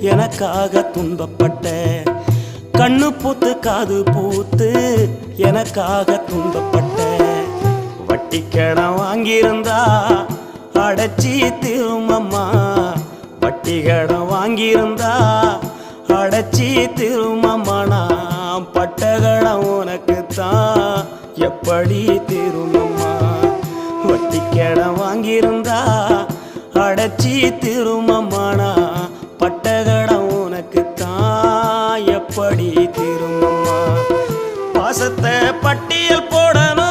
எனக்காக துன்பப்பட்ட, கண்ணு பூத்து காது பூத்து எனக்காக துன்பப்பட்ட, வட்டி கடன் வாங்கியிருந்தா அடைச்சி திருமம்மா, வட்டி கடன் வாங்கியிருந்தா அடைச்சி திருமம்மா, நான் பட்ட கடன் உனக்குத்தான் எப்படி திருமம்மா, வட்டி கடன் வாங்கியிருந்தா அடைச்சி திருமம்மா, நான் பட்ட கடன் உனக்குத்தான் எப்படி திருமம்மா, பாசத்தை பட்டியல் போடணும்